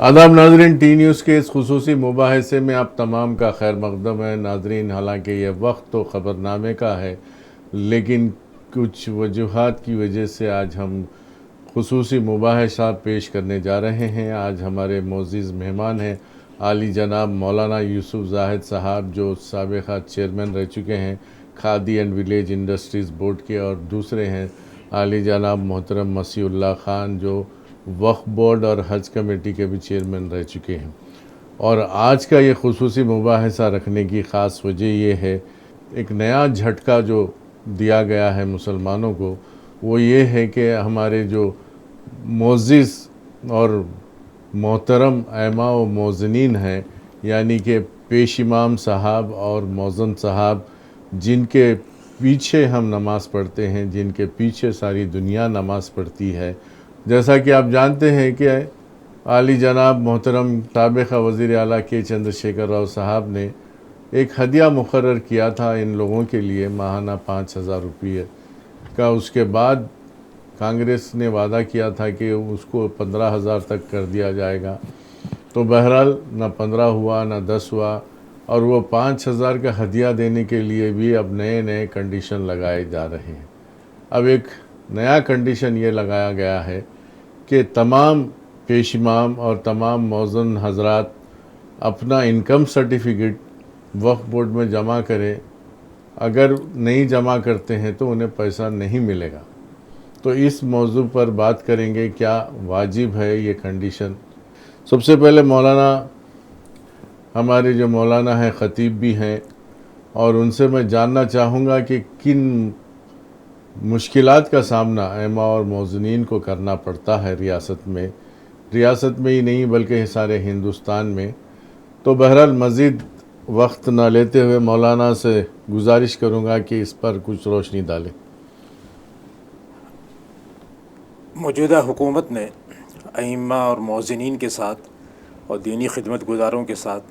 آداب ناظرین، T news کے اس خصوصی مباحثے میں آپ تمام کا خیر مقدم ہے۔ ناظرین، حالانکہ یہ وقت تو خبر نامے کا ہے، لیکن کچھ وجوہات کی وجہ سے آج ہم خصوصی مباحثات پیش کرنے جا رہے ہیں۔ آج ہمارے معزز مہمان ہیں عالی جناب مولانا یوسف زاہد صاحب، جو سابقہ چیئرمین رہ چکے ہیں khadi and village industries board کے، اور دوسرے ہیں عالی جناب محترم مسیح اللہ خان، جو وقف بورڈ اور حج کمیٹی کے بھی چیئرمین رہ چکے ہیں۔ اور آج کا یہ خصوصی مباحثہ رکھنے کی خاص وجہ یہ ہے، ایک نیا جھٹکا جو دیا گیا ہے مسلمانوں کو، وہ یہ ہے کہ ہمارے جو معزز اور محترم ائمہ و موذنین ہیں، یعنی کہ پیش امام صاحب اور موذن صاحب، جن کے پیچھے ہم نماز پڑھتے ہیں، جن کے پیچھے ساری دنیا نماز پڑھتی ہے، جیسا کہ آپ جانتے ہیں کہ عالی جناب محترم سابقہ وزیر اعلیٰ کے چندر شیکھر راؤ صاحب نے ایک ہدیہ مقرر کیا تھا ان لوگوں کے لیے، ماہانہ 5,000 روپے کا۔ اس کے بعد کانگریس نے وعدہ کیا تھا کہ اس کو 15,000 تک کر دیا جائے گا، تو بہرحال نہ 15 ہوا نہ 10 ہوا، اور وہ 5,000 کا ہدیہ دینے کے لیے بھی اب نئے کنڈیشن لگائے جا رہے ہیں۔ اب ایک نیا کنڈیشن یہ لگایا گیا ہے کہ تمام پیش امام اور تمام موذن حضرات اپنا انکم سرٹیفکیٹ وقف بورڈ میں جمع کریں۔ اگر نہیں جمع کرتے ہیں تو انہیں پیسہ نہیں ملے گا۔ تو اس موضوع پر بات کریں گے، کیا واجب ہے یہ کنڈیشن۔ سب سے پہلے مولانا، ہمارے جو مولانا ہیں خطیب بھی ہیں، اور ان سے میں جاننا چاہوں گا کہ کن مشکلات کا سامنا ائمہ اور موذنین کو کرنا پڑتا ہے ریاست میں ہی نہیں بلکہ سارے ہندوستان میں۔ تو بہرحال مزید وقت نہ لیتے ہوئے مولانا سے گزارش کروں گا کہ اس پر کچھ روشنی ڈالیں۔ موجودہ حکومت نے ائمہ اور موذنین کے ساتھ اور دینی خدمت گزاروں کے ساتھ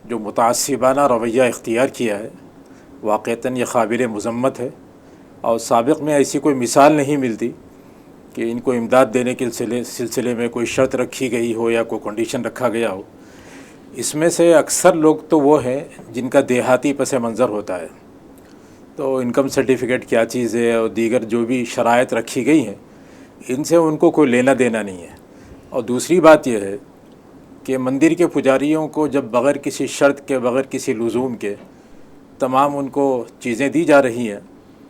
جو متعصبانہ رویہ اختیار کیا ہے، واقعتاً یہ قابل مذمت ہے، اور سابق میں ایسی کوئی مثال نہیں ملتی کہ ان کو امداد دینے کے سلسلے میں کوئی شرط رکھی گئی ہو یا کوئی کنڈیشن رکھا گیا ہو۔ اس میں سے اکثر لوگ تو وہ ہیں جن کا دیہاتی پس منظر ہوتا ہے، تو انکم سرٹیفکیٹ کیا چیز ہے اور دیگر جو بھی شرائط رکھی گئی ہیں، ان سے ان کو کوئی لینا دینا نہیں ہے۔ اور دوسری بات یہ ہے کہ مندر کے پجاریوں کو جب بغیر کسی شرط کے، بغیر کسی لزوم کے تمام ان کو چیزیں دی جا رہی ہیں،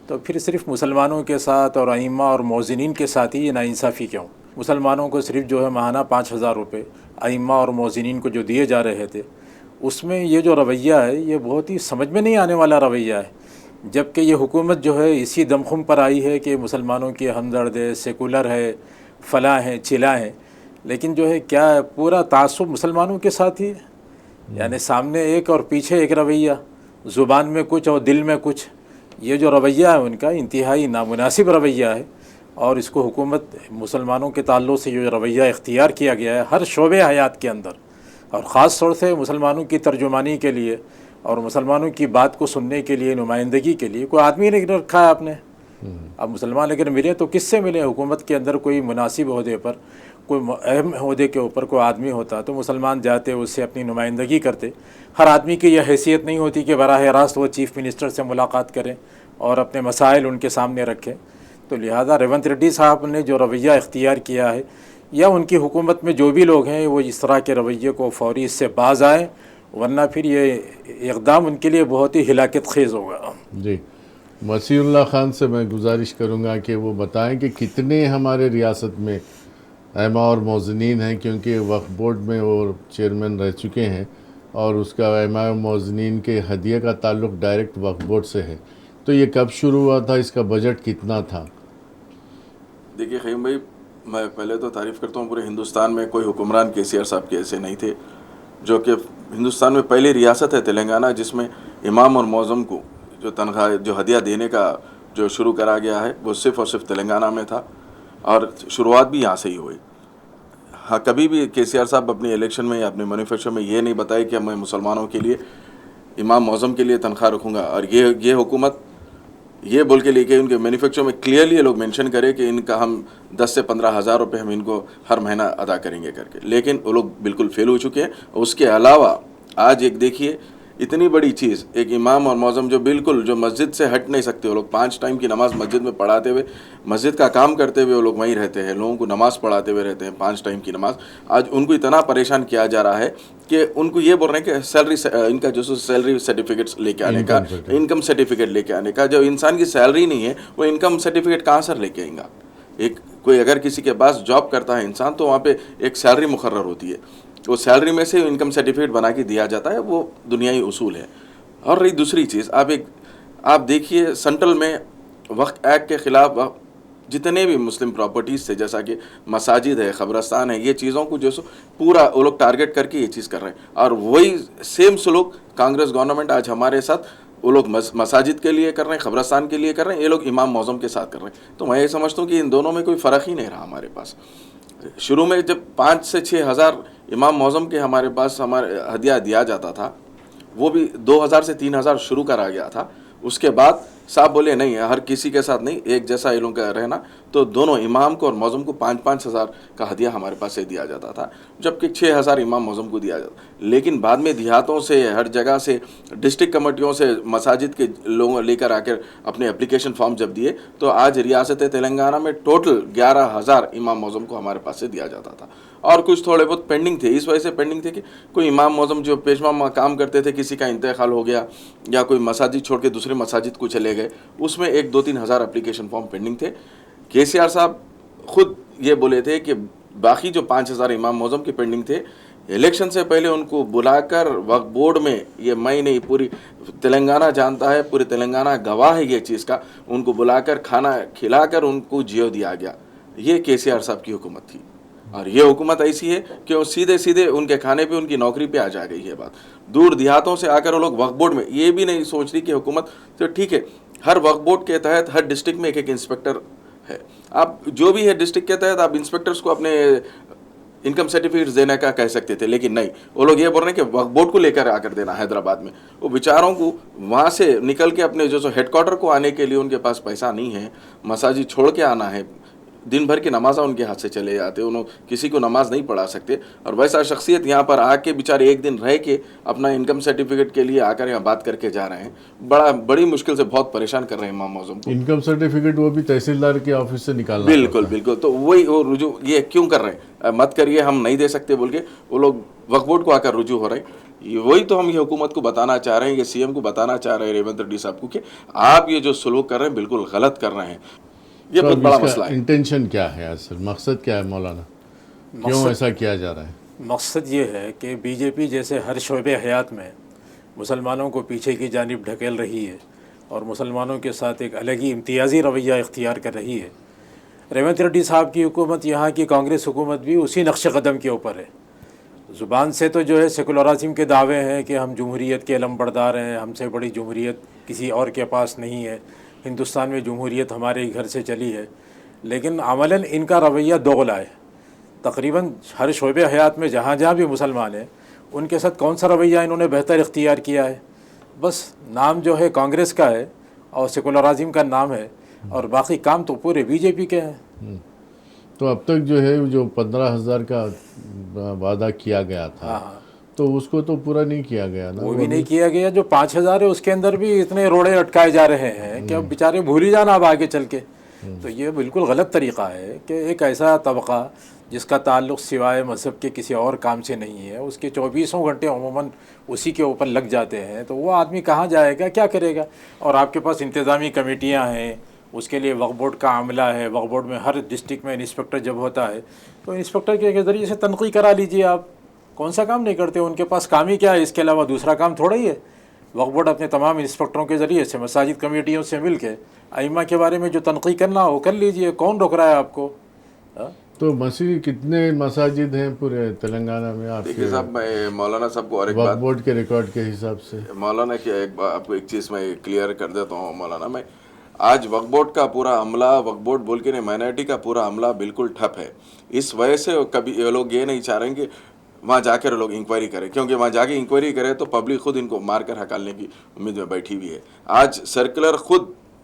تو پھر صرف مسلمانوں کے ساتھ اور ائمہ اور موذنین کے ساتھ ہی یہ ناانصافی کیوں؟ مسلمانوں کو صرف جو ہے ماہانہ 5,000 روپے، ائمہ اور موذنین کو جو دیے جا رہے تھے، اس میں یہ جو رویہ ہے یہ بہت ہی سمجھ میں نہیں آنے والا رویہ ہے، جبکہ یہ حکومت جو ہے اسی دمخم پر آئی ہے کہ مسلمانوں کی ہمدرد ہے، سیکولر ہے، فلاں ہے، چلا ہے، لیکن جو ہے کیا پورا تعصب مسلمانوں کے ساتھ ہی ہے، یعنی سامنے ایک اور پیچھے ایک رویہ، زبان میں کچھ اور دل میں کچھ۔ یہ جو رویہ ہے ان کا انتہائی نامناسب رویہ ہے، اور اس کو حکومت مسلمانوں کے تعلق سے جو رویہ اختیار کیا گیا ہے ہر شعبے حیات کے اندر، اور خاص طور سے مسلمانوں کی ترجمانی کے لیے اور مسلمانوں کی بات کو سننے کے لیے، نمائندگی کے لیے کوئی آدمی نہیں رکھا ہے آپ نے۔ اب مسلمان اگر ملے تو کس سے ملے؟ حکومت کے اندر کوئی مناسب عہدے پر، کوئی اہم عہدے کے اوپر کوئی آدمی ہوتا تو مسلمان جاتے، اس سے اپنی نمائندگی کرتے۔ ہر آدمی کی یہ حیثیت نہیں ہوتی کہ براہ راست وہ چیف منسٹر سے ملاقات کریں اور اپنے مسائل ان کے سامنے رکھیں۔ تو لہذا ریونت ریڈی صاحب نے جو رویہ اختیار کیا ہے، یا ان کی حکومت میں جو بھی لوگ ہیں، وہ اس طرح کے رویے کو فوری اس سے باز آئیں، ورنہ پھر یہ اقدام ان کے لیے بہت ہی ہلاکت خیز ہوگا۔ جی، مسیح اللہ خان سے میں گزارش کروں گا کہ وہ بتائیں کہ کتنے ہمارے ریاست میں ائمہ اور موذنین ہیں، کیونکہ وقف بورڈ میں وہ چیئرمین رہ چکے ہیں، اور اس کا ائمہ اور موذنین کے ہدیے کا تعلق ڈائریکٹ وقف بورڈ سے ہے۔ تو یہ کب شروع ہوا تھا؟ اس کا بجٹ کتنا تھا؟ دیکھیے خیم بھائی، میں پہلے تو تعریف کرتا ہوں، پورے ہندوستان میں کوئی حکمران KCR صاحب کے ایسے نہیں تھے، جو کہ ہندوستان میں پہلی ریاست ہے تلنگانہ جس میں امام اور معظم کو جو تنخواہ، جو ہدیہ دینے کا جو شروع کرا گیا ہے، وہ صرف اور صرف تلنگانہ میں تھا، اور شروعات بھی یہاں سے ہی ہوئی۔ ہاں، کبھی بھی KCR صاحب اپنی الیکشن میں یا اپنے مینیفیسٹو میں یہ نہیں بتائے کہ میں مسلمانوں کے لیے، امام معظم کے لیے تنخواہ رکھوں گا، اور یہ حکومت یہ بول کے لے کے ان کے مینوفیکچر میں کلیئرلی یہ لوگ مینشن کرے کہ ان کا ہم 10 سے 15 ہزار روپے ہم ان کو ہر مہینہ ادا کریں گے کر کے، لیکن وہ لوگ بالکل فیل ہو چکے ہیں. اس کے علاوہ آج ایک دیکھیے اتنی بڑی چیز، ایک امام اور مؤذن جو بالکل جو مسجد سے ہٹ نہیں سکتے، وہ لوگ 5 ٹائم کی نماز مسجد میں پڑھاتے ہوئے، مسجد کا کام کرتے ہوئے وہ لوگ وہیں رہتے ہیں، لوگوں کو نماز پڑھاتے ہوئے رہتے ہیں 5 ٹائم کی نماز. آج ان کو اتنا پریشان کیا جا رہا ہے کہ ان کو یہ بول رہے ہیں کہ سیلری ان کا جو سیلری سرٹیفکیٹس لے کے آنے کا، انکم سرٹیفکیٹ لے کے آنے کا. جب انسان کی سیلری نہیں ہے وہ انکم سرٹیفکیٹ کہاں سے لے کے آئیں گا؟ ایک کوئی اگر کسی کے پاس جاب کرتا ہے انسان تو وہاں پہ ایک سیلری مقرر ہوتی ہے، وہ سیلری میں سے انکم سرٹیفکیٹ بنا کے دیا جاتا ہے، وہ دنیائی اصول ہے. اور رہی دوسری چیز، آپ دیکھیے سینٹرل میں وقف ایکٹ کے خلاف جتنے بھی مسلم پراپرٹیز تھے، جیسا کہ مساجد ہے، قبرستان ہے، یہ چیزوں کو جو سو پورا وہ لوگ ٹارگٹ کر کے یہ چیز کر رہے ہیں. اور وہی سیم سلوک کانگریس گورنمنٹ آج ہمارے ساتھ وہ لوگ مساجد کے لیے کر رہے ہیں، قبرستان کے لیے کر رہے ہیں، یہ لوگ امام معظم کے ساتھ کر رہے ہیں. تو میں یہ سمجھتا ہوں کہ ان دونوں میں کوئی فرق ہی نہیں رہا ہمارے پاس. شروع میں جب 5 سے 6 ہزار امام معظم کے ہمارے پاس ہمارے ہدیہ دیا جاتا تھا، وہ بھی 2000 سے 3000 شروع کرا گیا تھا. اس کے بعد صاحب بولے نہیں، ہر کسی کے ساتھ نہیں، ایک جیسا یہ لوگوں کا رہنا. تو دونوں امام کو اور معظم کو 5-5 ہزار کا ہدیہ ہمارے پاس سے دیا جاتا تھا، جبکہ 6 ہزار امام معظم کو دیا جاتا. لیکن بعد میں دیہاتوں سے، ہر جگہ سے، ڈسٹرکٹ کمیٹیوں سے، مساجد کے لوگوں لے کر آ کر اپنے اپلیکیشن فارم جب دیے تو آج ریاست تلنگانہ میں ٹوٹل 11,000 امام معظم کو ہمارے پاس سے دیا جاتا تھا. اور کچھ تھوڑے بہت پینڈنگ تھے، اس وجہ سے پینڈنگ تھے کہ کوئی امام معظم جو پیشوا کام کرتے تھے، کسی کا انتقال ہو گیا یا کوئی مساجد چھوڑ کے دوسرے مساجد کو چلے گئے، اس میں 1-2-3 ہزار اپلیکیشن فارم پینڈنگ تھے. KCR صاحب خود یہ بولے تھے کہ باقی جو 5,000 امام معظم کے پینڈنگ تھے، الیکشن سے پہلے ان کو بلا کر وقف بورڈ میں، یہ میں نہیں پوری تلنگانہ جانتا ہے، پوری تلنگانہ گواہ ہے یہ چیز کا، ان کو بلا کر کھانا کھلا کر ان کو جیو دیا گیا. یہ KCR صاحب کی حکومت تھی. اور یہ حکومت ایسی ہے کہ وہ سیدھے ان کے کھانے پہ، ان کی نوکری پہ آ جا گئی ہے بات. دور دیہاتوں سے آ کر وہ لوگ وقف بورڈ میں یہ بھی نہیں سوچ رہی کہ حکومت تو ٹھیک ہے، ہر وقف بورڈ کے تحت ہر ڈسٹرکٹ میں ایک انسپیکٹر ہے. آپ جو بھی ہے ڈسٹرکٹ کے تحت آپ انسپیکٹرس کو اپنے انکم سرٹیفکیٹس دینے کا کہہ سکتے تھے، لیکن نہیں، وہ لوگ یہ بول رہے ہیں کہ وقف بورڈ کو لے کر آ کر دینا حیدرآباد میں. وہ بیچاروں کو وہاں سے نکل کے اپنے جو ہیڈ کوارٹر کو آنے کے لیے ان کے پاس پیسہ نہیں ہے، مساجد چھوڑ کے آنا ہے، دن بھر کی نمازیں ان کے ہاتھ سے چلے جاتے، انہوں کسی کو نماز نہیں پڑھا سکتے. اور ویسا شخصیت یہاں پر آ کے بیچارے ایک دن رہ کے اپنا انکم سرٹیفکیٹ کے لیے آ کر یہاں بات کر کے جا رہے ہیں. بڑی مشکل سے بہت پریشان کر رہے ہیں امام معظم کو. انکم سرٹیفکیٹ وہ بھی تحصیلدار کے آفس سے نکالنا. بالکل. تو وہی وہ رجوع یہ کیوں کر رہے ہیں، مت کریے، ہم نہیں دے سکتے بول کے وہ لوگ وقف بورڈ کو آ کر رجوع ہو رہے ہیں. وہی تو ہم یہ حکومت کو بتانا چاہ رہے ہیں، یہ CM کو بتانا چاہ رہے ہیں ریونت ریڈی صاحب کو، کہ آپ یہ جو سلوک کر رہے ہیں بالکل غلط کر رہے ہیں. یہ بہت بڑا مسئلہ ہے. انٹینشن کیا ہے، اصل مقصد کیا ہے مولانا، کیوں ایسا کیا جا رہا ہے؟ مقصد یہ ہے کہ BJP جیسے ہر شعبے حیات میں مسلمانوں کو پیچھے کی جانب ڈھکیل رہی ہے اور مسلمانوں کے ساتھ ایک الگ ہی امتیازی رویہ اختیار کر رہی ہے. ریونت ریڈی صاحب کی حکومت، یہاں کی کانگریس حکومت بھی اسی نقش قدم کے اوپر ہے. زبان سے تو جو ہے سیکولرازم کے دعوے ہیں کہ ہم جمہوریت کے علم بردار ہیں، ہم سے بڑی جمہوریت کسی اور کے پاس نہیں ہے، ہندوستان میں جمہوریت ہمارے ہی گھر سے چلی ہے. لیکن عملاً ان کا رویہ دوغلا ہے. تقریباً ہر شعبے حیات میں جہاں بھی مسلمان ہیں ان کے ساتھ کون سا رویہ انہوں نے بہتر اختیار کیا ہے؟ بس نام جو ہے کانگریس کا ہے اور سیکولرازم کا نام ہے، اور باقی کام تو پورے BJP کے ہیں. تو اب تک جو ہے جو 15,000 کا وعدہ کیا گیا تھا تو اس کو تو پورا نہیں کیا گیا نا. وہ بھی نہیں کیا گیا. جو 5,000 ہے اس کے اندر بھی اتنے روڑے اٹکائے جا رہے ہیں کہ اب بیچارے بھول ہی جانا اب آگے چل کے. تو یہ بالکل غلط طریقہ ہے کہ ایک ایسا طبقہ جس کا تعلق سوائے مذہب کے کسی اور کام سے نہیں ہے، اس کے 24 گھنٹے عموماً اسی کے اوپر لگ جاتے ہیں، تو وہ آدمی کہاں جائے گا، کیا کرے گا؟ اور آپ کے پاس انتظامی کمیٹیاں ہیں، اس کے لیے وقف بورڈ کا عملہ ہے. وقف بورڈ میں ہر ڈسٹرکٹ میں انسپیکٹر جب ہوتا ہے تو انسپیکٹر کے ذریعے سے تنقیح کرا لیجئے. آپ کون سا کام نہیں کرتے؟ ان کے پاس کام ہی کیا ہے؟ اس کے علاوہ دوسرا کام تھوڑا ہی ہے. وقف بورڈ اپنے تمام انسپیکٹروں کے ذریعے سے مساجد کمیٹیوں سے مل کے ائمہ کے بارے میں جو تنقیح کرنا ہو کر لیجئے. کون روک رہا ہے آپ کو؟ تو مسیح کتنے مساجد ہیں پورے تلنگانہ میں آپ دیکھیے صاحب، میں مولانا صاحب کو اور ایک وقف بات، بورڈ کے ریکارڈ کے حساب سے مولانا کی آپ کو ایک چیز میں کلیئر کر دیتا ہوں. مولانا، میں آج وقف بورڈ کا پورا عملہ، وقف بورڈ بول کے نہیں، مائنارٹی کا پورا عملہ بالکل ٹھپ ہے. اس وجہ سے کبھی یہ لوگ یہ نہیں چاہ رہے ہیں کہ وہاں جا کر لوگ انکوائری کریں، کیونکہ وہاں جا کے انکوائری کرے تو پبلک خود ان کو مار کر ہکالنے کی امید میں بیٹھی ہوئی ہے. آج سرکولر خود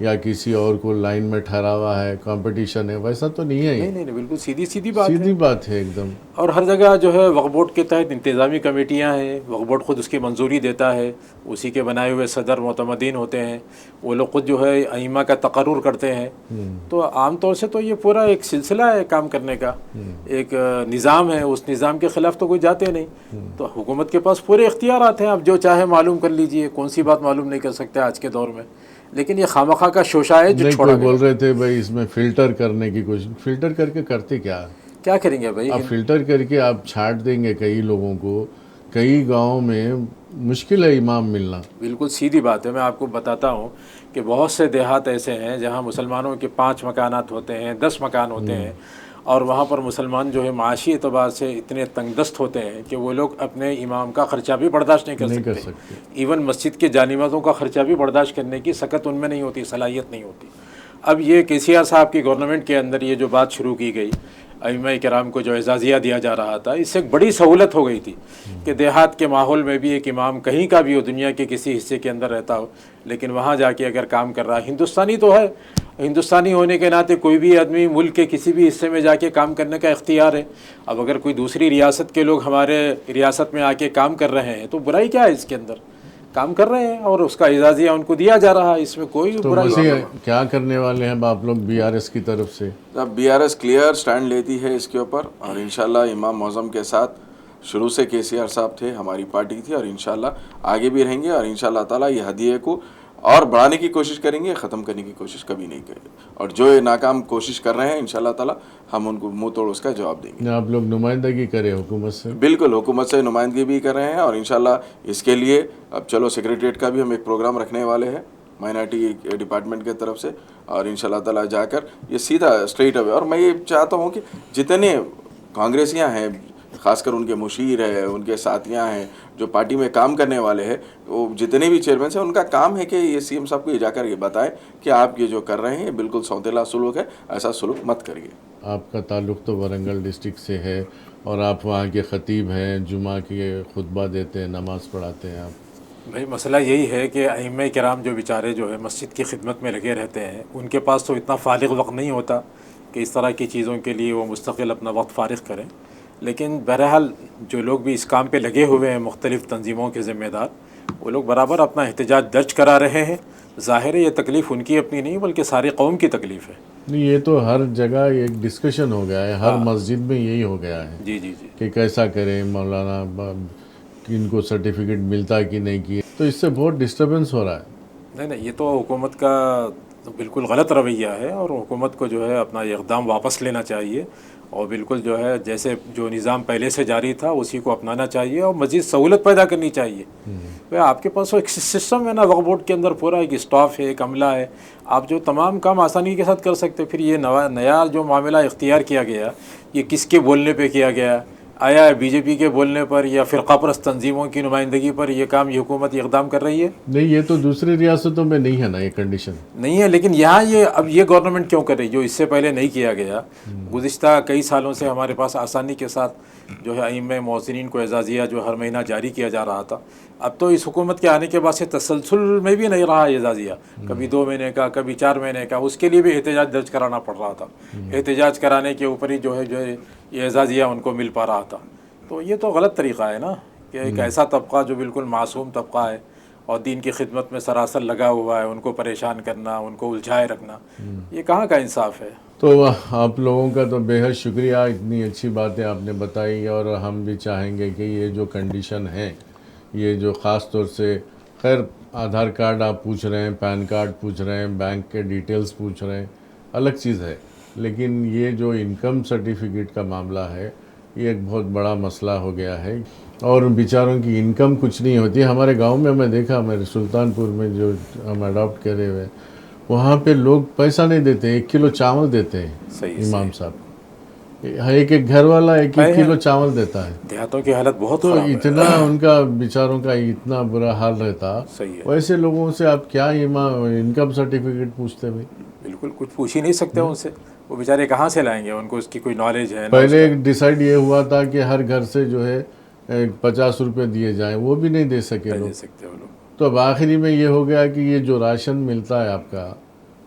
یا کسی اور کو لائن میں ٹھہرا ہوا ہے، کمپٹیشن ہے، ویسا تو نہیں ہے یہ، نہیں بالکل سیدھی بات ہے. سیدھی بات ہے ایک دم. اور ہر جگہ جو ہے وقف بورڈ کے تحت انتظامی کمیٹیاں ہیں، وقف بورڈ خود اس کی منظوری دیتا ہے، اسی کے بنائے ہوئے صدر معتمدین ہوتے ہیں، وہ لوگ خود جو ہے ائمہ کا تقرر کرتے ہیں. تو عام طور سے تو یہ پورا ایک سلسلہ ہے کام کرنے کا، ایک نظام ہے، اس نظام کے خلاف تو کوئی جاتے نہیں. تو حکومت کے پاس پورے اختیارات ہیں، اب جو چاہے معلوم کر لیجئے، کون سی بات معلوم نہیں کر سکتے آج کے دور میں. لیکن یہ خامخواہ کا شوشہ ہے جو نہیں، چھوڑا کوئی گیا. بول رہے تھے بھائی اس میں فلٹر کرنے کی کوشش، فلٹر کر کے کرتے کیا کریں گے بھائی؟ آپ فلٹر کر کے آپ چھانٹ دیں گے کئی لوگوں کو. کئی گاؤں میں مشکل ہے امام ملنا. بالکل سیدھی بات ہے. میں آپ کو بتاتا ہوں کہ بہت سے دیہات ایسے ہیں جہاں مسلمانوں کے 5 مکانات ہوتے ہیں، 10 مکان ہوتے ہیں، اور وہاں پر مسلمان جو ہے معاشی اعتبار سے اتنے تنگ دست ہوتے ہیں کہ وہ لوگ اپنے امام کا خرچہ بھی برداشت نہیں کر سکتے. ایون مسجد کے جانمازوں کا خرچہ بھی برداشت کرنے کی سکت ان میں نہیں ہوتی، صلاحیت نہیں ہوتی. اب یہ KCR صاحب کی گورنمنٹ کے اندر یہ جو بات شروع کی گئی، ائمہ کرام کو جو اعزازیہ دیا جا رہا تھا، اس سے ایک بڑی سہولت ہو گئی تھی کہ دیہات کے ماحول میں بھی ایک امام کہیں کا بھی ہو، دنیا کے کسی حصے کے اندر رہتا ہو، لیکن وہاں جا کے اگر کام کر رہا ہے، ہندوستانی تو ہے، ہندوستانی ہونے کے ناطے کوئی بھی آدمی ملک کے کسی بھی حصے میں جا کے کام کرنے کا اختیار ہے. اب اگر کوئی دوسری ریاست کے لوگ ہمارے ریاست میں آ کے کام کر رہے ہیں تو برائی کیا ہے؟ اس کے اندر کام کر رہے ہیں اور اس کا اعزازیہ ان کو دیا جا رہا ہے، اس میں کوئی برائی نہیں. کیا کرنے والے ہیں آپ لوگ BRS کی طرف سے؟ اب BRS کلیئر سٹینڈ لیتی ہے اس کے اوپر، اور انشاءاللہ امام معظم کے ساتھ شروع سے KCR صاحب تھے، ہماری پارٹی تھی، اور انشاءاللہ آگے بھی رہیں گے، اور انشاءاللہ تعالیٰ یہ ہدیے کو اور بڑھانے کی کوشش کریں گے، ختم کرنے کی کوشش کبھی نہیں کریں گے. اور جو یہ ناکام کوشش کر رہے ہیں انشاءاللہ تعالیٰ ہم ان کو منہ توڑ اس کا جواب دیں گے. آپ لوگ نمائندگی کریں حکومت سے؟ بالکل، حکومت سے نمائندگی بھی کر رہے ہیں، اور انشاءاللہ اس کے لیے اب چلو سیکریٹریٹ کا بھی ہم ایک پروگرام رکھنے والے ہیں مائنارٹی ڈپارٹمنٹ کی طرف سے، اور انشاءاللہ تعالیٰ جا کر یہ سیدھا اسٹریٹ اوے. اور میں یہ چاہتا ہوں کہ جتنے کانگریسیاں ہیں، خاص کر ان کے مشیر ہیں، ان کے ساتھیاں ہیں، جو پارٹی میں کام کرنے والے ہیں، وہ جتنے بھی چیئرمین ہیں، ان کا کام ہے کہ یہ CM صاحب کو یہ جا کر یہ بتائیں کہ آپ یہ جو کر رہے ہیں یہ بالکل سوتیلا سلوک ہے، ایسا سلوک مت کریے. آپ کا تعلق تو ورنگل ڈسٹرکٹ سے ہے، اور آپ وہاں کے خطیب ہیں، جمعہ کے خطبہ دیتے ہیں، نماز پڑھاتے ہیں آپ. بھائی مسئلہ یہی ہے کہ ائمہ کرام جو بیچارے جو ہے مسجد کی خدمت میں لگے رہتے ہیں، ان کے پاس تو اتنا فارغ وقت نہیں ہوتا کہ اس طرح کی چیزوں کے لیے وہ مستقل اپنا وقت فارغ کریں. لیکن بہرحال جو لوگ بھی اس کام پہ لگے ہوئے ہیں، مختلف تنظیموں کے ذمہ دار، وہ لوگ برابر اپنا احتجاج درج کرا رہے ہیں. ظاہر ہے یہ تکلیف ان کی اپنی نہیں بلکہ ساری قوم کی تکلیف ہے. نہیں، یہ تو ہر جگہ ایک ڈسکشن ہو گیا ہے، ہر مسجد میں یہی ہو گیا ہے جی کہ کیسا کریں مولانا، ان کو سرٹیفکیٹ ملتا کہ نہیں کی. تو اس سے بہت ڈسٹربنس ہو رہا ہے. نہیں، یہ تو حکومت کا بالکل غلط رویہ ہے، اور حکومت کو جو ہے اپنا یہ اقدام واپس لینا چاہیے، اور بالکل جو ہے جیسے جو نظام پہلے سے جاری تھا اسی کو اپنانا چاہیے، اور مزید سہولت پیدا کرنی چاہیے. آپ کے پاس ایک سسٹم ہے نا وقف بورڈ کے اندر، پورا ایک اسٹاف ہے، ایک عملہ ہے، آپ جو تمام کام آسانی کے ساتھ کر سکتے. پھر یہ نیا جو معاملہ اختیار کیا گیا، یہ کس کے بولنے پہ کیا گیا؟ آیا BJP کے بولنے پر یا فرقہ پرست تنظیموں کی نمائندگی پر یہ کام یہ حکومت یہ اقدام کر رہی ہے؟ نہیں، یہ تو دوسری ریاستوں میں نہیں ہے نا یہ کنڈیشن. نہیں ہے، لیکن یہاں اب یہ گورنمنٹ کیوں کر رہی جو اس سے پہلے نہیں کیا گیا؟ گزشتہ کئی سالوں سے ہمارے پاس آسانی کے ساتھ جو ہے ائمہ محسنین کو اعزازیہ جو ہر مہینہ جاری کیا جا رہا تھا. اب تو اس حکومت کے آنے کے بعد سے تسلسل میں بھی نہیں رہا اعزازیہ، کبھی 2 مہینے کا، کبھی 4 مہینے کا. اس کے لیے بھی احتجاج درج کرانا پڑ رہا تھا، احتجاج کرانے کے اوپر ہی جو ہے یہ اعزازیہ ان کو مل پا رہا تھا. تو یہ تو غلط طریقہ ہے نا کہ ایک ایسا طبقہ جو بالکل معصوم طبقہ ہے اور دین کی خدمت میں سراسر لگا ہوا ہے، ان کو پریشان کرنا، ان کو الجھائے رکھنا، یہ کہاں کا انصاف ہے؟ تو آپ لوگوں کا تو بے حد شکریہ، اتنی اچھی باتیں آپ نے بتائی. اور ہم بھی چاہیں گے کہ یہ جو کنڈیشن ہے، یہ جو خاص طور سے خیر آدھار کارڈ آپ پوچھ رہے ہیں، پین کارڈ پوچھ رہے ہیں، بینک کے ڈیٹیلز پوچھ رہے ہیں، الگ چیز ہے. لیکن یہ جو انکم سرٹیفکیٹ کا معاملہ ہے، یہ ایک بہت بڑا مسئلہ ہو گیا ہے، اور بیچاروں کی انکم کچھ نہیں ہوتی. ہمارے گاؤں میں میں دیکھا، ہمارے سلطان پور میں جو ہم اڈاپٹ کرے ہوئے، وہاں پہ لوگ پیسہ نہیں دیتے، 1 کلو چاول دیتے ہیں امام صاحب. ایک گھر والا 1 کلو چاول دیتا ہے. دیہاتوں کی حالت بہت تو خراب ہے. اتنا ان کا بیچاروں کا اتنا برا حال رہتا. ویسے لوگوں سے آپ کیا انکم سرٹیفکیٹ پوچھتے بھائی؟ بالکل کچھ پوچھ ہی نہیں سکتے ان سے. وہ بیچارے کہاں سے لائیں گے؟ ان کو اس کی کوئی نالج ہے؟ پہلے ڈیسائیڈ یہ ہوا تھا کہ ہر گھر سے جو ہے 50 روپے دیے جائیں، وہ بھی نہیں دے سکے لوگ. تو اب آخری میں یہ ہو گیا کہ یہ جو راشن ملتا ہے آپ کا،